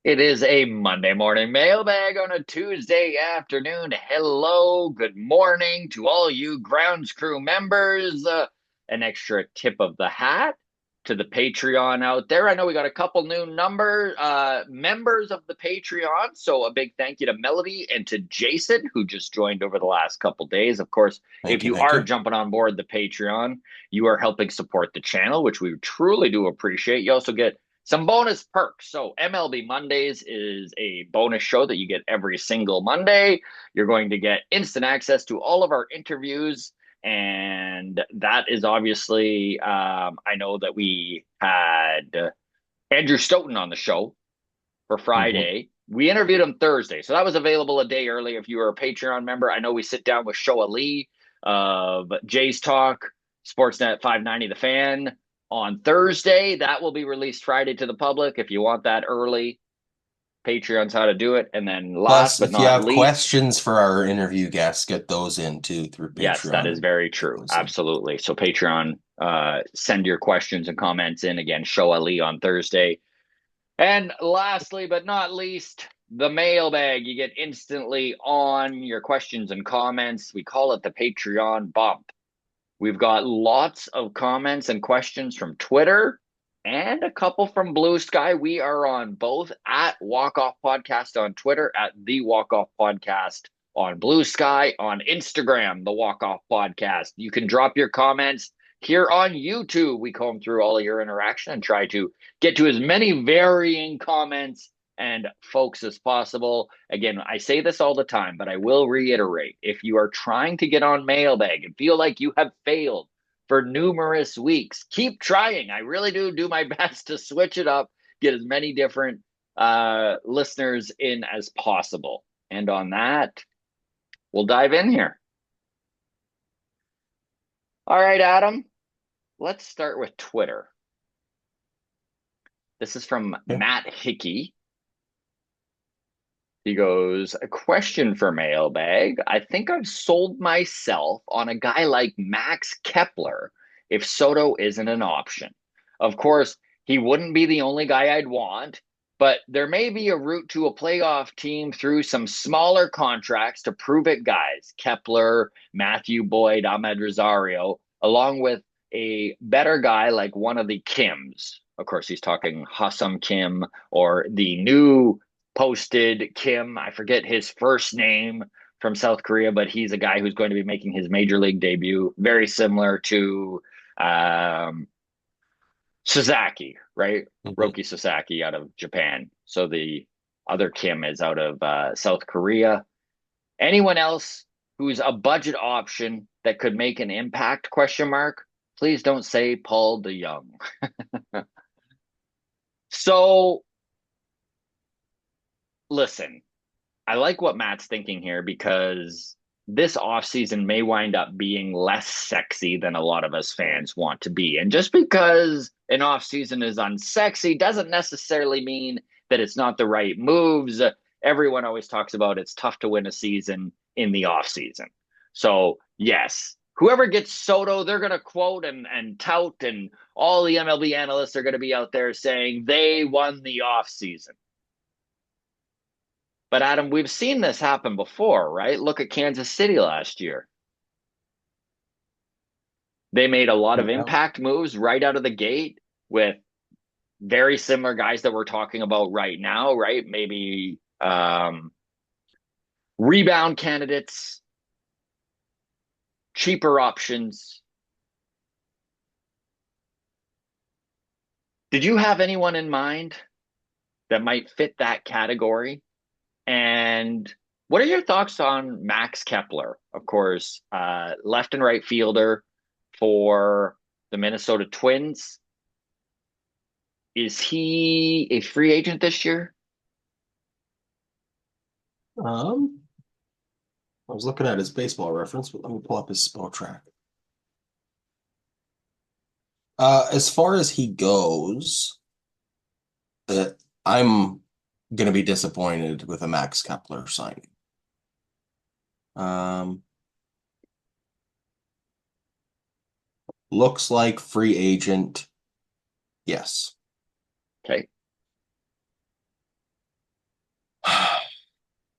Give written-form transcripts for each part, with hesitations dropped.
It is a Monday morning mailbag on a Tuesday afternoon. Hello, good morning to all you grounds crew members. An extra tip of the hat to the Patreon out there. I know we got a couple new members of the Patreon, so a big thank you to Melody and to Jason who just joined over the last couple days. Of course, if Thank you, you thank are you. jumping on board the Patreon, you are helping support the channel, which we truly do appreciate. You also get some bonus perks. So MLB Mondays is a bonus show that you get every single Monday. You're going to get instant access to all of our interviews. And that is obviously, I know that we had Andrew Stoughton on the show for Mhm. Friday. We interviewed him Thursday. So that was available a day early if you were a Patreon member. I know we sit down with Shoa Lee of JAYS Talk, Sportsnet 590 The Fan on Thursday. That will be released Friday to the public if you want that early. Patreon's how to do it. And then Plus, last but if you not have least, questions for our interview guests, get those in too through yes, that Patreon is and very get true. those in. Absolutely. So Patreon, send your questions and comments in. Again, Shoa Lee on Thursday. And lastly, but not least, the mailbag. You get instantly on your questions and comments. We call it the Patreon bump. We've got lots of comments and questions from Twitter and a couple from Blue Sky. We are on both at Walk Off Podcast on Twitter, at the Walk Off Podcast on Blue Sky, on Instagram, the Walk Off Podcast. You can drop your comments here on YouTube. We comb through all of your interaction and try to get to as many varying comments and folks as possible. Again, I say this all the time, but I will reiterate. If you are trying to get on Mailbag and feel like you have failed for numerous weeks, keep trying. I really do my best to switch it up, get as many different listeners in as possible. And on that, we'll dive in here. All right, Adam, let's start with Twitter. This is from Yeah. Matt Hickey. He goes, a question for mailbag. I think I've sold myself on a guy like Max Kepler if Soto isn't an option. Of course, he wouldn't be the only guy I'd want, but there may be a route to a playoff team through some smaller contracts to prove it guys. Kepler, Matthew Boyd, Ahmed Rosario, along with a better guy like one of the Kims. Of course, he's talking Hassam Kim or the new posted Kim. I forget his first name from South Korea, but he's a guy who's going to be making his major league debut. Very similar to um, Sasaki, right? Mhm. Roki Sasaki out of Japan. So the other Kim is out of South Korea. Anyone else who's a budget option that could make an impact? Question mark. Please don't say Paul DeYoung. So listen, I like what Matt's thinking here because this offseason may wind up being less sexy than a lot of us fans want to be. And just because an offseason is unsexy doesn't necessarily mean that it's not the right moves. Everyone always talks about it's tough to win a season in the offseason. So, yes, whoever gets Soto, they're going to quote and tout, and all the MLB analysts are going to be out there saying they won the offseason. But Adam, we've seen this happen before, right? Look at Kansas City last year. They made a lot of Yeah. impact moves right out of the gate with very similar guys that we're talking about right now, right? Maybe rebound candidates, cheaper options. Did you have anyone in mind that might fit that category? And what are your thoughts on Max Kepler? Of course, left and right fielder for the Minnesota Twins. Is he a free agent this year? Um, I was looking at his baseball reference, but let me pull up his spell track. As far as he goes, uh, I'm going to be disappointed with a Max Kepler signing. Um, Looks like free agent. Yes. Okay.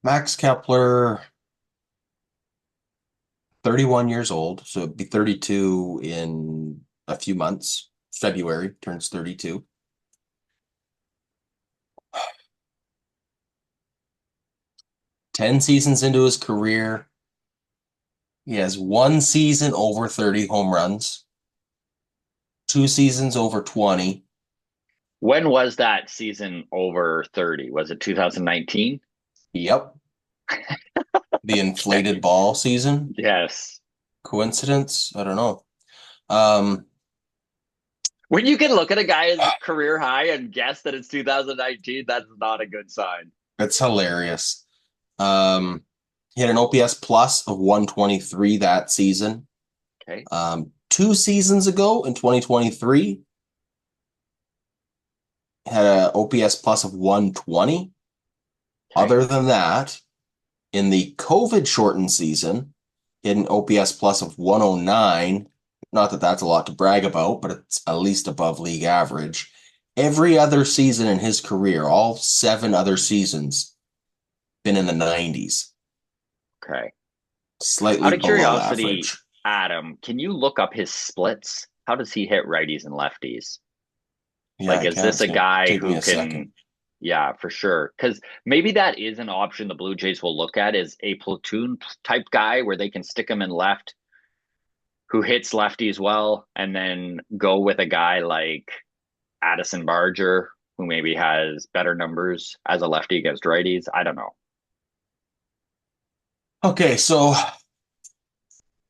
Max Kepler, 31 years old, so it'd be 32 in a few months. February turns 32. 10 seasons into his career, he has one season over 30 home runs, two seasons over 20. When was that season over 30? Was it 2019? Yep. The Okay. inflated ball season. Yes. Coincidence? I don't know. Um, When you can look at a guy's career high and guess that it's 2019, that's not a good sign. it's hilarious. He had an OPS plus of 123 that season. Okay. Two seasons ago in 2023, had an OPS plus of 120. Okay. Other than that, in the COVID shortened season, he had an OPS plus of 109. Not that that's a lot to brag about, but it's at least above league average. Every other season in his career, all seven other seasons, been in the 90s, Okay. slightly Out of below curiosity, average. Adam, can you look up his splits? How does he hit righties and lefties? Yeah, Like, I is can. this It's a gonna guy take me who a second. can, yeah, for sure. Because maybe that is an option the Blue Jays will look at is a platoon type guy where they can stick him in left who hits lefties well, and then go with a guy like Addison Barger who maybe has better numbers as a lefty against righties. I don't know. Okay, so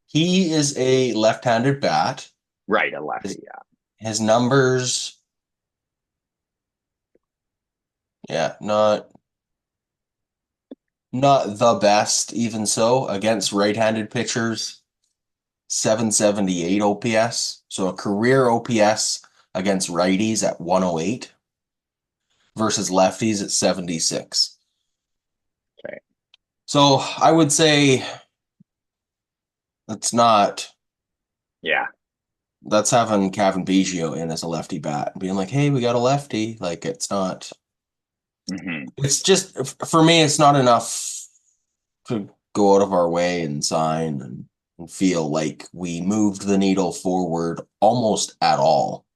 he is a left-handed bat. Right, a His, lefty, yeah. his numbers, yeah, not the best, even so, against right-handed pitchers, 778 OPS. So a career OPS against righties at 108 versus lefties at 76. Okay. So I would say that's not Yeah. that's having Kevin Biggio in as a lefty bat, being like, hey, we got a lefty. Like it's not. Hmm. It's just for me, it's not enough to go out of our way and sign and feel like we moved the needle forward almost at all.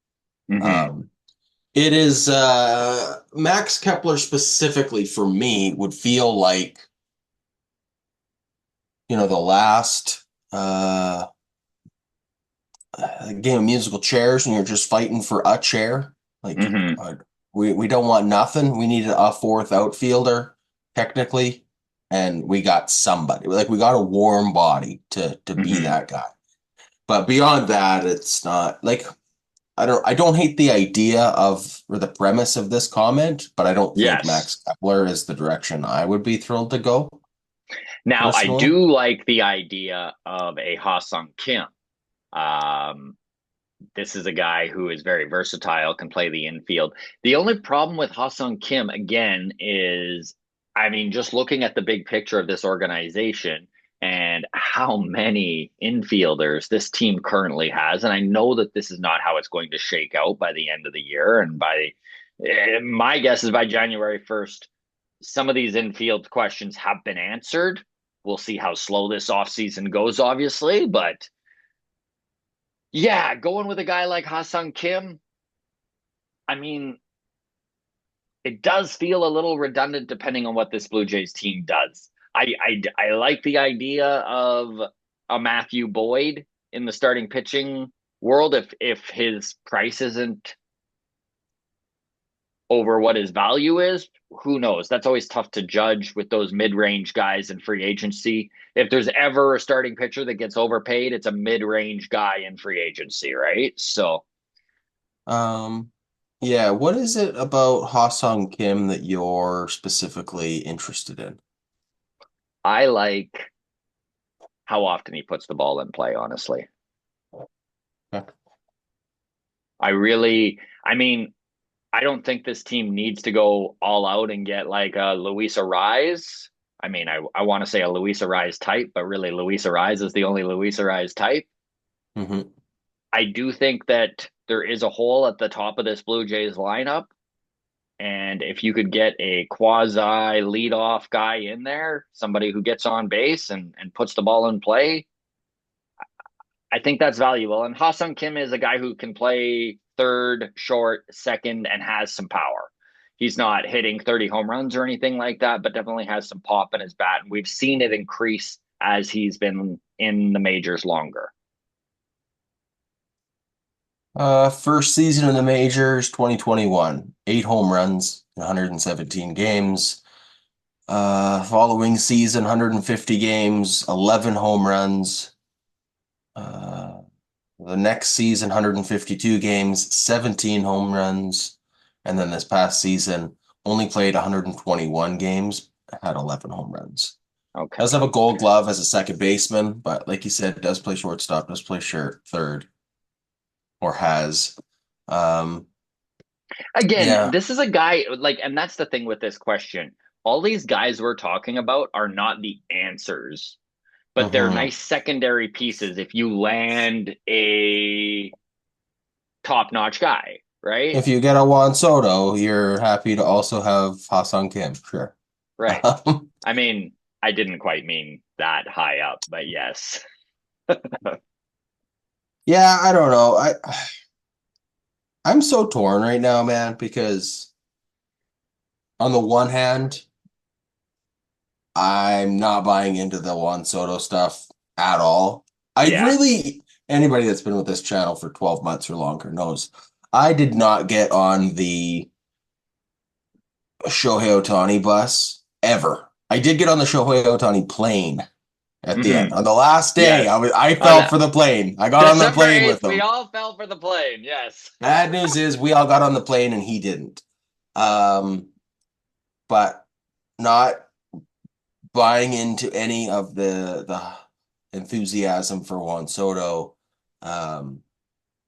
Hmm. Um, it is Max Kepler specifically for me would feel like the last game of musical chairs and you're just fighting for a chair. Like Hmm. we don't want nothing. We needed a fourth outfielder technically, and we got somebody. Like we got a warm body to be Hmm. that guy. But beyond that, it's not like I don't hate the idea of or the premise of this comment, but I don't think Yes. Max Kepler is the direction I would be thrilled to go Now, I personally. do like the idea of a Ha-Sung Kim. Um, this is a guy who is very versatile, can play the infield. The only problem with Ha-Sung Kim, again, is, I mean, just looking at the big picture of this organization and how many infielders this team currently has. And I know that this is not how it's going to shake out by the end of the year. And my guess is by January 1st, some of these infield questions have been answered. We'll see how slow this offseason goes, obviously. But yeah, going with a guy like Ha-Sung Kim, I mean, it does feel a little redundant depending on what this Blue Jays team does. I like the idea of a Matthew Boyd in the starting pitching world if his price isn't over what his value is. Who knows? That's always tough to judge with those mid-range guys in free agency. If there's ever a starting pitcher that gets overpaid, it's a mid-range guy in free agency, right? So Um, yeah, what is it about Ha-Sung Kim that you're specifically interested in? I like how often he puts the ball in play, honestly. Okay. I mean, I don't think this team needs to go all out and get like a Luis Arise. I mean, I want to say a Luis Arise type, but really Luis Arise is the only Luis Arise type. Hmm. I do think that there is a hole at the top of this Blue Jays lineup. And if you could get a quasi leadoff guy in there, somebody who gets on base and puts the ball in play, I think that's valuable. And Ha-Seong Kim is a guy who can play third, short, second, and has some power. He's not hitting 30 home runs or anything like that, but definitely has some pop in his bat. And we've seen it increase as he's been in the majors longer. First season in the majors, 2021, 8 home runs in 117 games. Following season, 150 games, 11 home runs. Uh, the next season, 152 games, 17 home runs. And then this past season, only played 121 games, had 11 home runs. Okay. Does have a gold glove as a second baseman, but like you said, does play shortstop, does play third, or has. Um, Again, yeah. this is a guy like, and that's the thing with this question. All these guys we're talking about are not the answers, but they're hmm nice secondary pieces if you land a top-notch guy, right? If you get a Juan Soto, you're happy to also have Ha-Seong Kim, sure. Right. Um, I mean, I didn't quite mean that high up, but yes. yeah, I don't know. I'm so torn right now, man, because on the one hand, I'm not buying into the Juan Soto stuff at all. I Yeah. really, anybody that's been with this channel for 12 months or longer knows I did not get on the Shohei Ohtani bus ever. I did get on the Shohei Ohtani plane at the end. Hmm. On the last day, Yes. I On fell that for the plane. I got on the December plane with 8th, we him. all fell for the plane. Yes. Bad news is we all got on the plane and he didn't. Um, but not buying into any of the enthusiasm for Juan Soto. Um,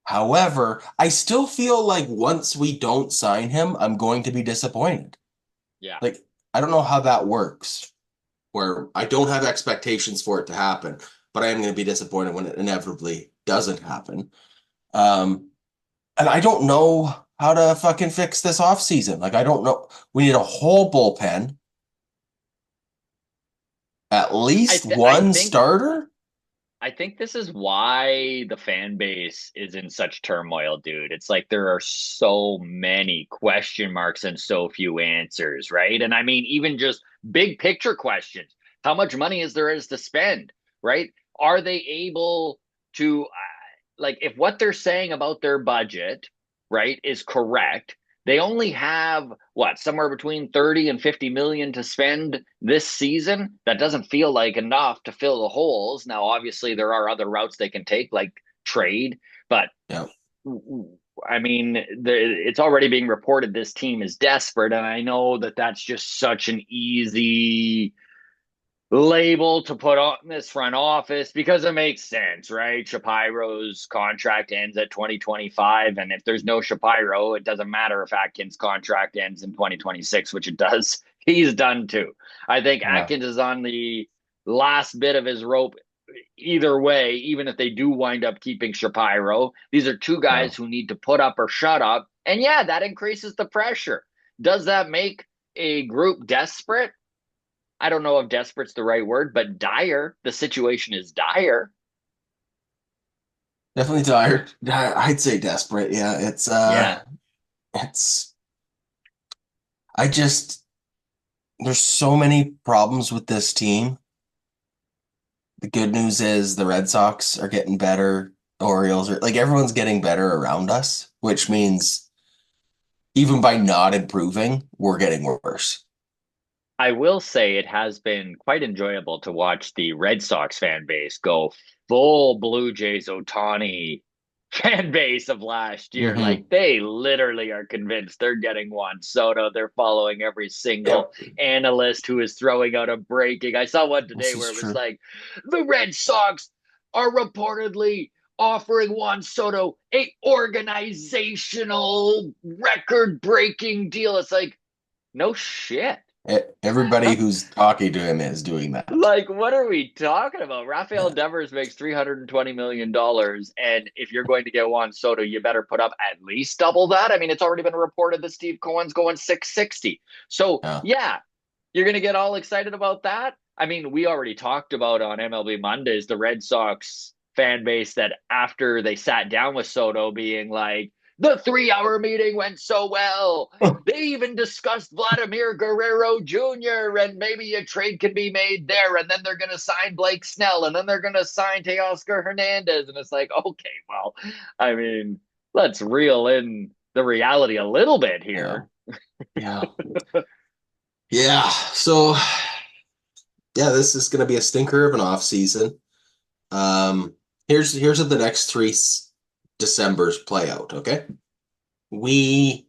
however, I still feel like once we don't sign him, I'm going to be disappointed. Yeah. Like, I don't know how that works, where I don't have expectations for it to happen, but I am going to be disappointed when it inevitably doesn't happen. Um, and I don't know how to fucking fix this offseason. Like, I don't know. We need a whole bullpen, at I least th- I one think starter. I think this is why the fan base is in such turmoil, dude. It's like there are so many question marks and so few answers, right? And I mean, even just big picture questions. How much money is to spend, right? Are they able to, like, if what they're saying about their budget, right, is correct, they only have what, somewhere between 30 and 50 million to spend this season. That doesn't feel like enough to fill the holes. Now obviously there are other routes they can take, like trade, but Yeah. I mean, it's already being reported this team is desperate, and I know that that's just such an easy label to put on this front office because it makes sense, right? Shapiro's contract ends at 2025, and if there's no Shapiro, it doesn't matter if Atkins' contract ends in 2026, which it does. He's done too. I think Yeah. Atkins is on the last bit of his rope either way, even if they do wind up keeping Shapiro. These are two Yeah. guys who need to put up or shut up. And yeah, that increases the pressure. Does that make a group desperate? I don't know if desperate's the right word, but dire. The situation is dire. Definitely tired. I'd say desperate. Yeah, Yeah. it's I just there's so many problems with this team. The good news is the Red Sox are getting better. Orioles are like everyone's getting better around us, which means even by not improving, we're getting worse. I will say it has been quite enjoyable to watch the Red Sox fan base go full Blue Jays Otani fan base of last year. hmm Like they literally are convinced they're getting Juan Soto. They're following every single Yep, analyst who is throwing out a breaking. I saw one today this where is it was true. like the Red Sox are reportedly offering Juan Soto a organizational record breaking deal. It's like, no shit. Everybody who's talking to him is doing that. Like, what are we talking about? Rafael Yeah. Devers makes $320 million, and if you're going to get Juan Soto, you better put up at least double that. I mean, it's already been reported that Steve Cohen's going 660. So Yeah. yeah, you're going to get all excited about that. I mean, we already talked about on MLB Mondays the Red Sox fan base that after they sat down with Soto being like, the 3 hour meeting went so well. They even discussed Vladimir Guerrero Jr. and maybe a trade can be made there. And then they're going to sign Blake Snell and then they're going to sign Teoscar Hernandez. And it's like, okay, well, I mean, let's reel in the reality a little bit Yeah. here. Yeah. Yeah. So yeah, this is going to be a stinker of an off season. Um, here's how the next three Decembers play out. Okay, we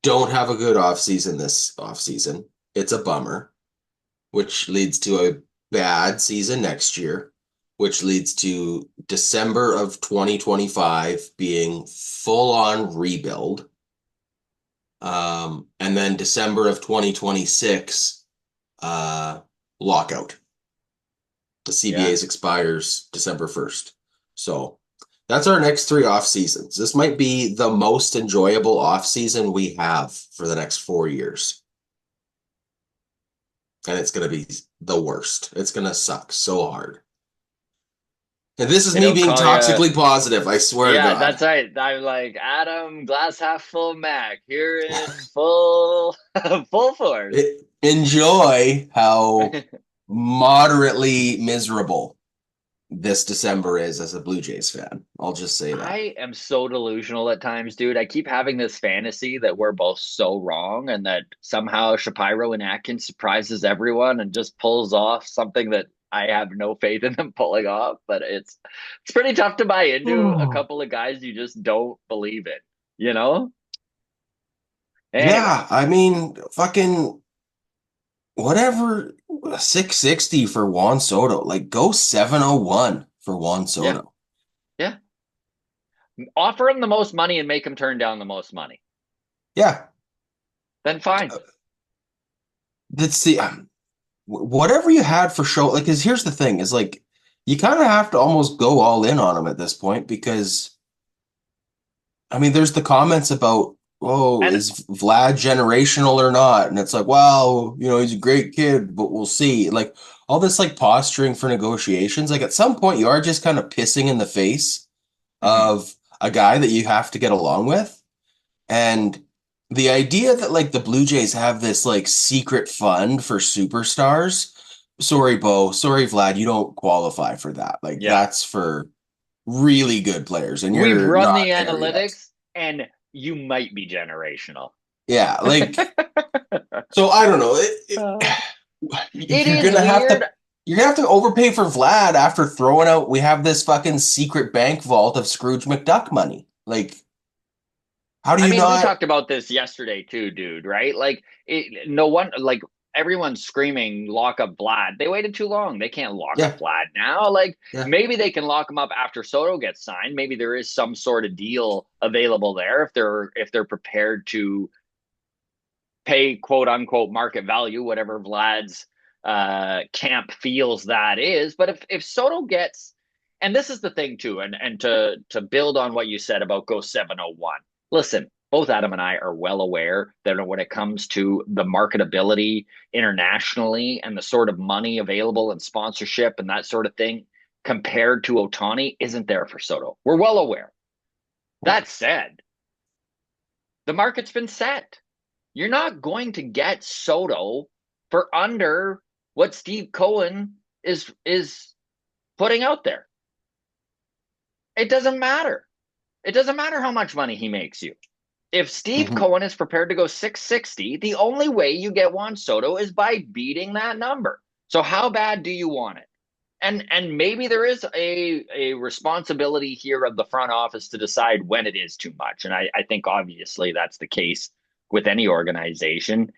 don't have a good off season this off season. It's a bummer, which leads to a bad season next year, which leads to December of 2025 being full on rebuild. And then December of 2026, lockout. The Yeah. CBAs expires December 1st. So that's our next three off seasons. This might be the most enjoyable off season we have for the next 4 years. And it's going to be the worst. It's going to suck so hard. And this is They me don't being call you. toxically positive, I swear to Yeah, God. that's right. I'm like Adam, glass half full Mac here in full full force. Enjoy how moderately miserable this December is as a Blue Jays fan. I'll just say that. I am so delusional at times, dude. I keep having this fantasy that we're both so wrong and that somehow Shapiro and Atkins surprises everyone and just pulls off something that I have no faith in them pulling off. But it's pretty tough to buy into a couple of guys you just don't believe in, you know? Anyway, Yeah, I mean, fucking whatever, 660 for Juan Soto. Like, go 701 for Juan yeah, Soto. yeah. Offer him the most money and make him turn down the most money. Yeah, Then fine. that's the whatever you had for show. Like, because here's the thing: is like you kind of have to almost go all in on him at this point because I mean, there's the comments about, oh, And is Vlad generational or not? And it's like, well, he's a great kid, but we'll see. Like all this like posturing for negotiations. Like at some point, you are just kind of pissing in the face mhm. of a guy that you have to get along with. And the idea that like the Blue Jays have this like secret fund for superstars. Sorry, Bo. Sorry, Vlad. You don't qualify for that. Like Yeah. that's for really good players, and We've you're run not the there yet. analytics and you might be generational. Yeah, like so I don't know. Uh, it You're is gonna have weird. to overpay for Vlad after throwing out. We have this fucking secret bank vault of Scrooge McDuck money. Like, how do I you mean, we not? talked about this yesterday too, dude, right? Like no one like everyone's screaming lock up Vlad. They waited too long. They can't lock up Yeah, Vlad now. Like yeah. maybe they can lock him up after Soto gets signed. Maybe there is some sort of deal available there if they're prepared to pay quote unquote market value, whatever Vlad's camp feels that is. But if Soto gets, and this is the thing too, and to build on what you said about go 701. Listen, both Adam and I are well aware that when it comes to the marketability internationally and the sort of money available and sponsorship and that sort of thing compared to Otani isn't there for Soto. We're well aware. That said, the market's been set. You're not going to get Soto for under what Steve Cohen is putting out there. It doesn't matter. It doesn't matter how much money he makes you. If Steve Mhm. Cohen is prepared to go 660, the only way you get Juan Soto is by beating that number. So how bad do you want it? And maybe there is a responsibility here of the front office to decide when it is too much. And I think obviously that's the case with any organization.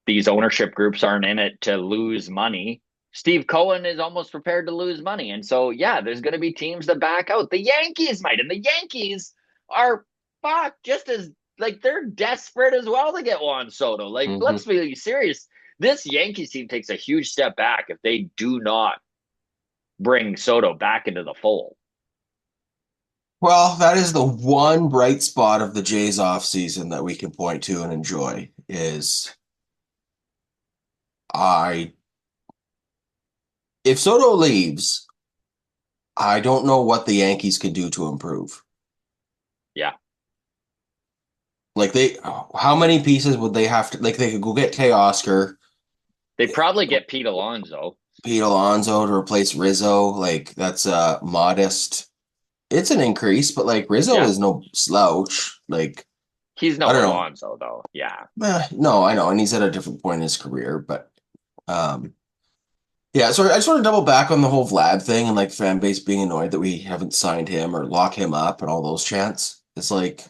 These ownership groups aren't in it to lose money. Steve Cohen is almost prepared to lose money. And so, yeah, there's going to be teams that back out. The Yankees might, and the Yankees are fuck just as like they're desperate as well to get Juan Soto. Like, Mhm. let's be serious. This Yankees team takes a huge step back if they do not bring Soto back into the fold. Well, that is the one bright spot of the Jays offseason that we can point to and enjoy is I if Soto leaves, I don't know what the Yankees could do to improve. Yeah. Like how many pieces would they have to, like they could go get Teoscar, They probably get Pete Alonso. Pete Alonso to replace Rizzo. Like that's a modest. It's an increase, but like Rizzo Yeah. is no slouch. Like He's I no don't know. Alonso, though. Yeah. No, I know, and he's at a different point in his career, but um, yeah. So I just want to double back on the whole Vlad thing and like fan base being annoyed that we haven't signed him or lock him up and all those chants. It's like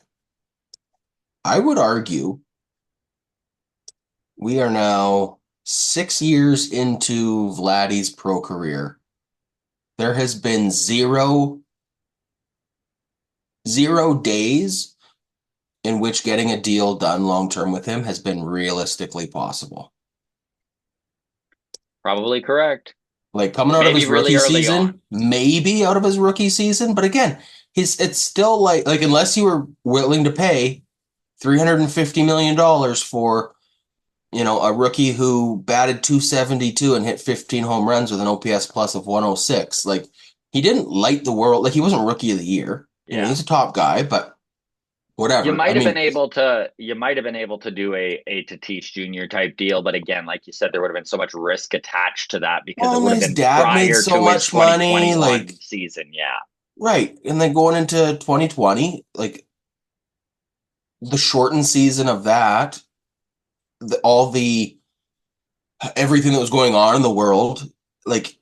I would argue we are now 6 years into Vladdy's pro career. There has been zero days in which getting a deal done long term with him has been realistically possible. Probably correct. Like coming out of Maybe his really rookie early on. season, maybe out of his rookie season, but again, it's still like unless you were willing to pay $350 million for a rookie who batted 272 and hit 15 home runs with an OPS plus of 106. Like he didn't light the world. Like he wasn't rookie of the year. Yeah. He's a top guy, but You whatever. I might have been mean, able to do a Tatis Jr. type deal, but again, like you said, there would have been so much risk attached to that because it well, would and have his been dad made prior so to his much money. Like, 2021 season. Yeah. right. And then going into 2020, like the shortened season of that, all the everything that was going on in the world, like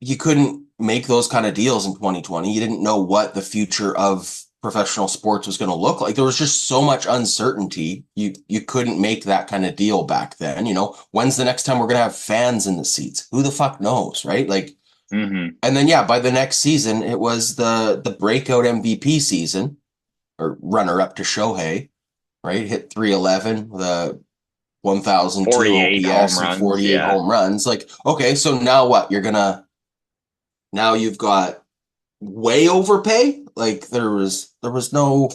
you couldn't make those kind of deals in 2020. You didn't know what the future of professional sports was going to look like. There was just so much uncertainty. You couldn't make that kind of deal back then. When's the next time we're going to have fans in the seats? Who the fuck knows, right? Like, Mm-hmm. and then yeah, by the next season, it was the breakout MVP season or runner up to Shohei, right? Hit 311 with a 1002 48 home OPS and runs. 48 Yeah. home runs. Like, okay, so now what? Now you've got way overpay? Like there was no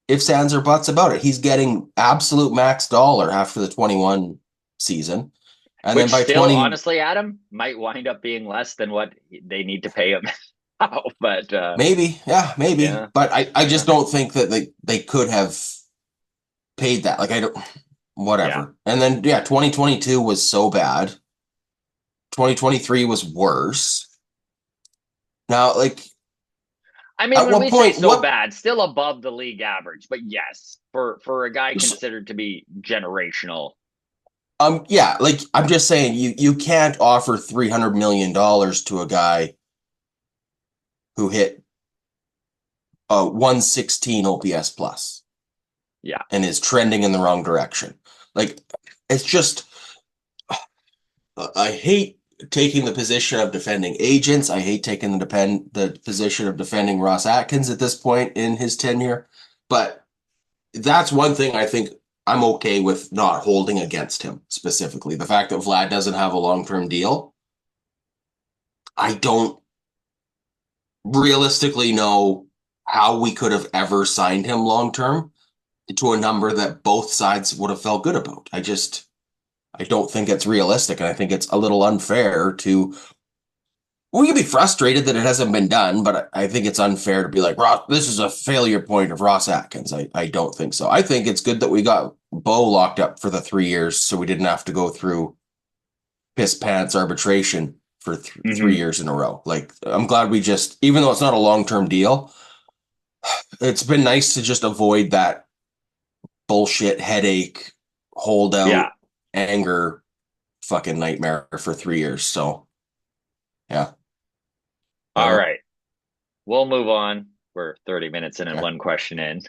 ifs, ands, or buts about it. He's getting absolute max dollar after the 21 season. And then Which by still, 20, honestly, Adam, might wind up being less than what they need to pay him now. But maybe, yeah, maybe. yeah. But I Yeah. just don't think that they could have paid that. Like I don't Yeah. whatever. And then yeah, 2022 was so bad. 2023 was worse. Now, like I mean, at when what we say point, so what bad, still above the league average, but yes, for a guy considered to be generational. yeah, like I'm just saying you can't offer $300 million to a guy who hit a 116 OPS plus Yeah. and is trending in the wrong direction. Like it's just I hate taking the position of defending agents. I hate taking the position of defending Ross Atkins at this point in his tenure, but that's one thing I think I'm okay with not holding against him specifically. The fact that Vlad doesn't have a long-term deal, I don't realistically know how we could have ever signed him long-term to a number that both sides would have felt good about. I don't think it's realistic, and I think it's a little unfair to. We can be frustrated that it hasn't been done, but I think it's unfair to be like, Ross, this is a failure point of Ross Atkins. I don't think so. I think it's good that we got Bo locked up for the 3 years so we didn't have to go through piss pants arbitration for 3 years in a row. Like, I'm glad we just, even though it's not a long term deal, it's been nice to just avoid that bullshit headache, Yeah. holdout, anger, fucking nightmare for 3 years. So, yeah. All right. We'll move on. We're 30 minutes in and Okay. one question in.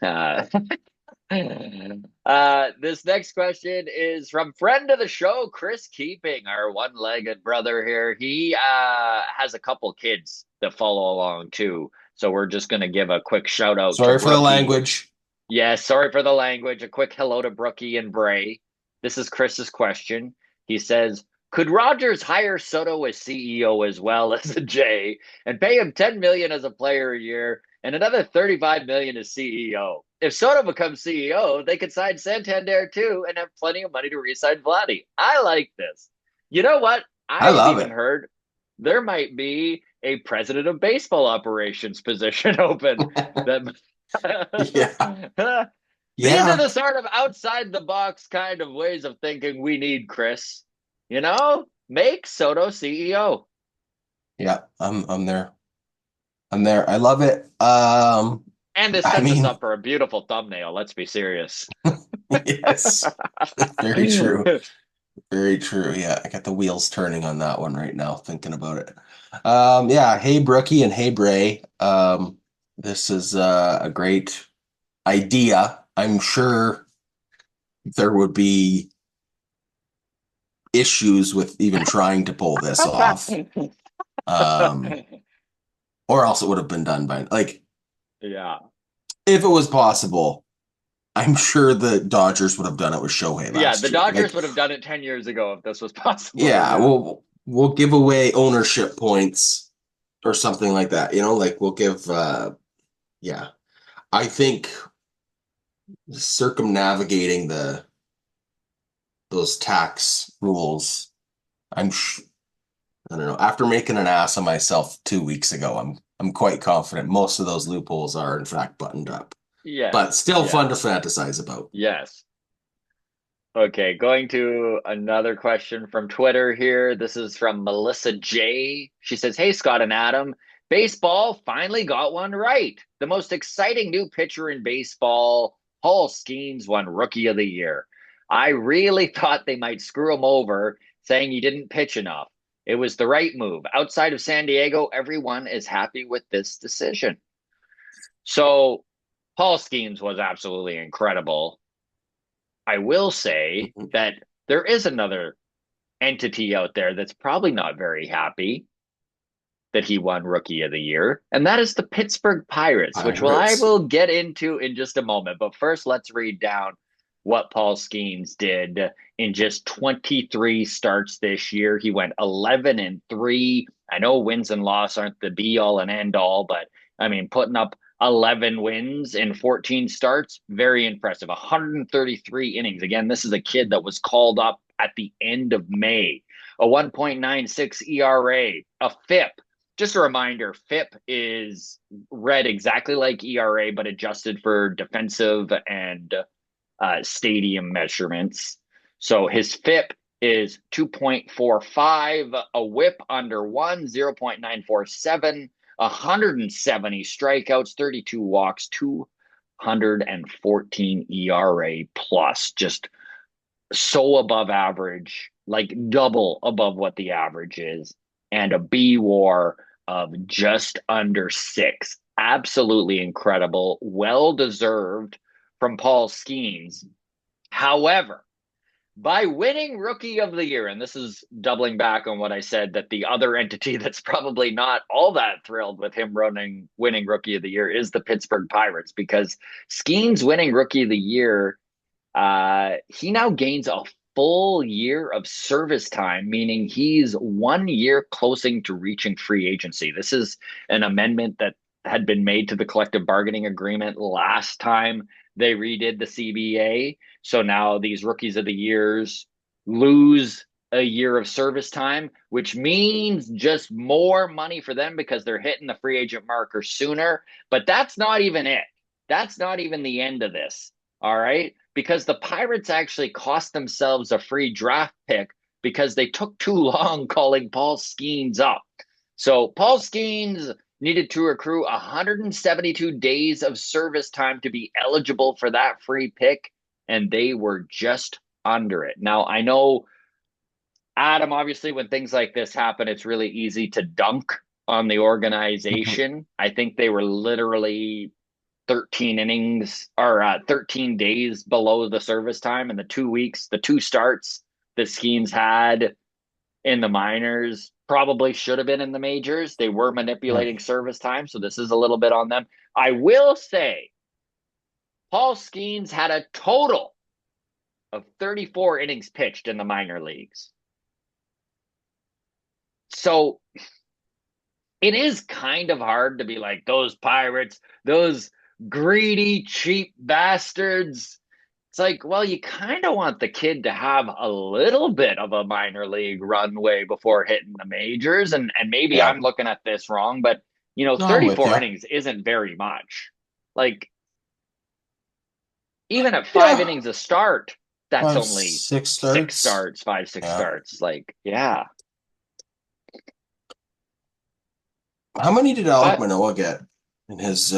This next question is from friend of the show, Chris Keeping, our one-legged brother here. He has a couple kids that follow along too. So we're just going to give a quick shout out to Sorry for the Brookie. language. Yeah, sorry for the language. A quick hello to Brookie and Bray. This is Chris's question. He says, could Rogers hire Soto as CEO as well as a J and pay him 10 million as a player a year and another 35 million as CEO? If Soto becomes CEO, they could sign Santander too and have plenty of money to re-sign Vladdy. I like this. You know what? I I've love even it. heard there might be a president of baseball operations position open that Yeah. these are Yeah. the sort of outside the box kind of ways of thinking we need, Chris. You know, make Soto CEO. Yeah. I'm there. I'm there. I love it. And this I sets us mean, up for a beautiful thumbnail. Let's be serious. yes. Very true. Very true. Yeah, I got the wheels turning on that one right now, thinking about it. Yeah, hey Brookie and hey Bray. This is a great idea. I'm sure there would be issues with even trying to pull this off. Um, or else it would have been done by like Yeah. if it was possible, I'm sure the Dodgers would have done it with Shohei Yeah, last the year. Dodgers Like, would have done it 10 years ago if this was possible. yeah, Yeah. we'll give away ownership points or something like that. Like we'll give yeah. I think circumnavigating the those tax rules, I'm I don't know. After making an ass of myself 2 weeks ago, I'm quite confident most of those loopholes are in fact buttoned up. But Yes. still fun to Yes. fantasize about. Yes. Okay, going to another question from Twitter here. This is from Melissa J. She says, hey, Scott and Adam, baseball finally got one right. The most exciting new pitcher in baseball, Paul Skenes, won Rookie of the Year. I really thought they might screw him over, saying he didn't pitch enough. It was the right move. Outside of San Diego, everyone is happy with this decision. So, Paul Skenes was absolutely incredible. I will say that there is another entity out there that's probably not very happy that he won Rookie of the Year, and that is the Pittsburgh Pirates, which I Pirates. will get into in just a moment. But first, let's read down what Paul Skenes did in just 23 starts this year. He went 11-3. I know wins and loss aren't the be all and end all, but I mean, putting up 11 wins in 14 starts, very impressive. 133 innings. Again, this is a kid that was called up at the end of May. A 1.96 ERA, a FIP. Just a reminder, FIP is read exactly like ERA, but adjusted for defensive and stadium measurements. So his FIP is 2.45, a whip under 0.947, 170 strikeouts, 32 walks, 214 ERA plus. Just so above average, like double above what the average is, and a B war of just under 6. Absolutely incredible, well deserved from Paul Skenes. However, by winning Rookie of the Year, and this is doubling back on what I said, that the other entity that's probably not all that thrilled with him winning Rookie of the Year is the Pittsburgh Pirates, because Skenes winning Rookie of the Year, he now gains a full year of service time, meaning he's 1 year closing to reaching free agency. This is an amendment that had been made to the collective bargaining agreement last time they redid the CBA. So now these rookies of the years lose a year of service time, which means just more money for them because they're hitting the free agent marker sooner. But that's not even it. That's not even the end of this. All right. Because the Pirates actually cost themselves a free draft pick because they took too long calling Paul Skenes up. So Paul Skenes needed to accrue 172 days of service time to be eligible for that free pick, and they were just under it. Now, I know, Adam, obviously, when things like this happen, it's really easy to dunk on the organization. I think they were literally 13 innings or 13 days below the service time in the 2 weeks, the two starts that Skenes had in the minors probably should have been in the majors. They were manipulating service time, so this is a little bit on them. I will say Paul Skenes had a total of 34 innings pitched in the minor leagues. So it is kind of hard to be like, those Pirates, those greedy, cheap bastards. It's like, well, you kind of want the kid to have a little bit of a minor league runway before hitting the majors. And maybe Yeah. I'm looking at this wrong, but No, I'm with 34 you. innings isn't very much. Like, even at five Yeah. innings a start, that's Five, only six six starts. starts, five, six Yeah. starts. Like, yeah. How many did Alek But Manoah get in his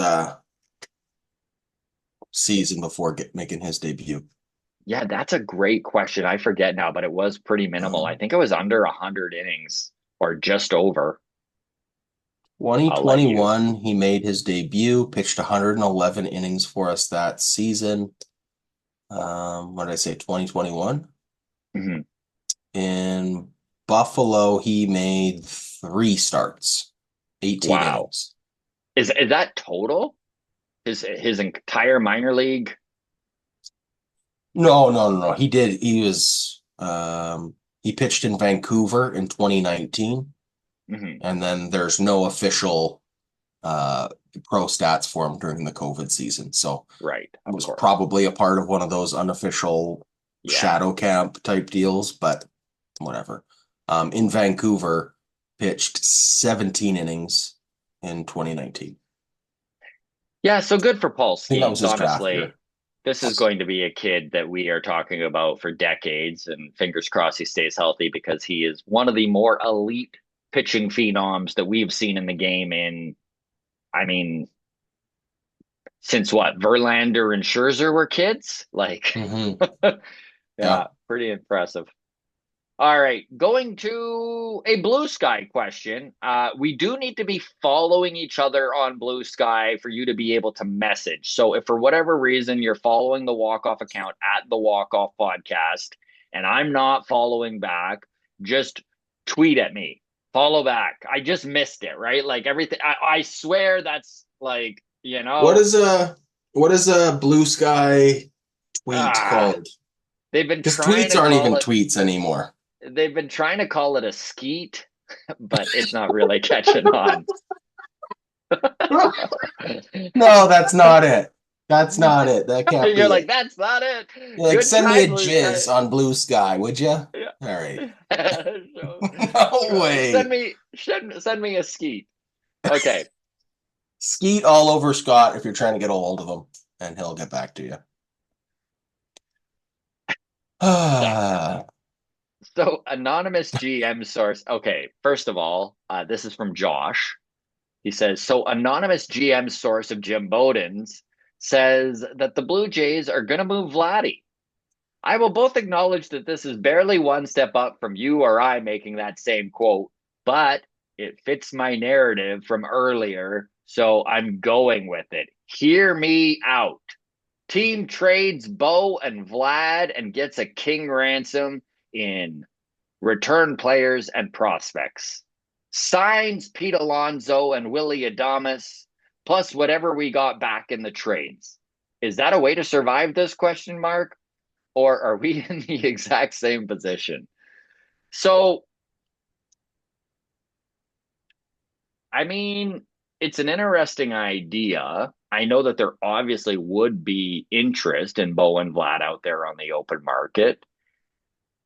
season before making his debut? yeah, that's a great question. I forget now, but it was pretty minimal. I Um, think it was under 100 innings or just over. I'll let you. 2021, he made his debut, pitched 111 innings for us that season. What did I say? 2021. Mhm. In Buffalo, he made 3 starts, 18 Wow. innings. Is that total? His entire minor league? No, no, no, no. He did. He pitched in Vancouver in 2019, Mhm. and then there's no official uh pro stats for him during the COVID season. So Right, it of was course. probably a part of one of those unofficial Yeah. shadow camp type deals, but whatever. In Vancouver, pitched 17 innings in 2019. Yeah, so good for Paul I think that was Skeens, his draft honestly. year. This is going to be a kid that we are talking about for decades, and fingers crossed he stays healthy because he is one of the more elite pitching phenoms that we've seen in the game in, I mean, since what, Verlander and Scherzer were kids? Like, Hmm. yeah, Yeah. pretty impressive. All right, going to a Blue Sky question. We do need to be following each other on Blue Sky for you to be able to message. So if for whatever reason you're following the Walk Off account at the Walk Off Podcast and I'm not following back, just tweet at me. Follow back. I just missed it, right? Like everything. I swear that's like, What is a blue sky tweet ah, called? they've been Because trying tweets to aren't call even it. tweets anymore. They've been trying to call it a skeet, but it's not really catching on. No, that's not it. That's not it. That can't You're be like, it. that's not it. Like, Good send me try, a Blue Sky. jizz on blue sky, would you? All Yeah. right. So, No send way. me send me a skeet. Okay. Skeet all over Scott if you're trying to get a hold of him, and he'll get back to you. Yeah. Ah, So anonymous GM source. Okay. First of all, this is from Josh. He says, so anonymous GM source of Jim Bowden's says that the Blue Jays are going to move Vladdy. I will both acknowledge that this is barely one step up from you or I making that same quote, but it fits my narrative from earlier, so I'm going with it. Hear me out. Team trades Bo and Vlad and gets a king ransom in return players and prospects. Signs Pete Alonso and Willie Adames, plus whatever we got back in the trades. Is that a way to survive this question mark? Or are we in the exact same position? So, I mean, it's an interesting idea. I know that there obviously would be interest in Bo and Vlad out there on the open market.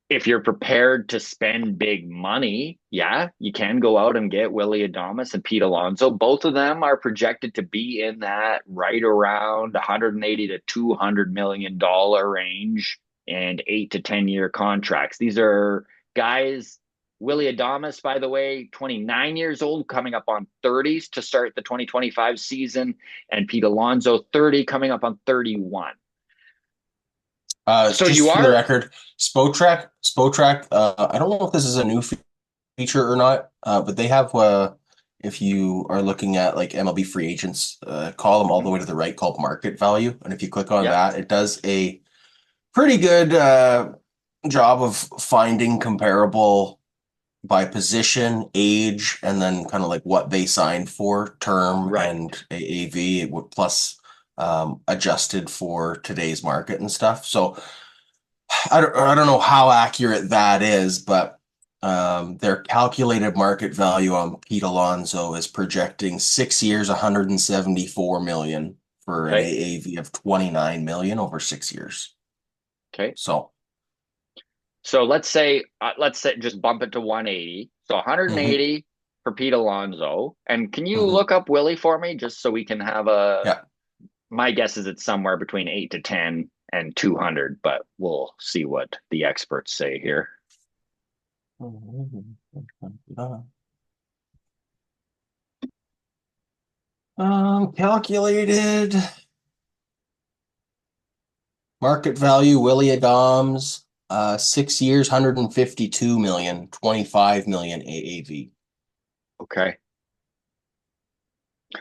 If you're prepared to spend big money, yeah, you can go out and get Willie Adames and Pete Alonso. Both of them are projected to be in that right around 180 to 200 million dollar range and 8 to 10 year contracts. These are guys. Willie Adames, by the way, 29 years old, coming up on 30s to start the 2025 season, and Pete Alonso, 30, coming up on 31. So you just for the are, record, Spotrac. I don't know if this is a new feature or not, but they have if you are looking at like MLB free agents, column all the way to the right called market value, and if you click on yep, that, it does a pretty good job of finding comparable by position, age, and then kind of like what they signed for, term right. and AAV plus adjusted for today's market and stuff. So I don't know how accurate that is, but their calculated market value on Pete Alonso is projecting 6 years, 174 million for an Okay. AAV of 29 million over 6 years. Okay. So, So let's say just bump it to 180. So mhm, 180 for Pete Alonso. And can you mhm. look up Willie for me just so we can have a Yeah. my guess is it's somewhere between 8 to 10 and 200, but we'll see what the experts say here. Calculated market value, Willie Adams, 6 years, 152 million, 25 million AAV. Okay.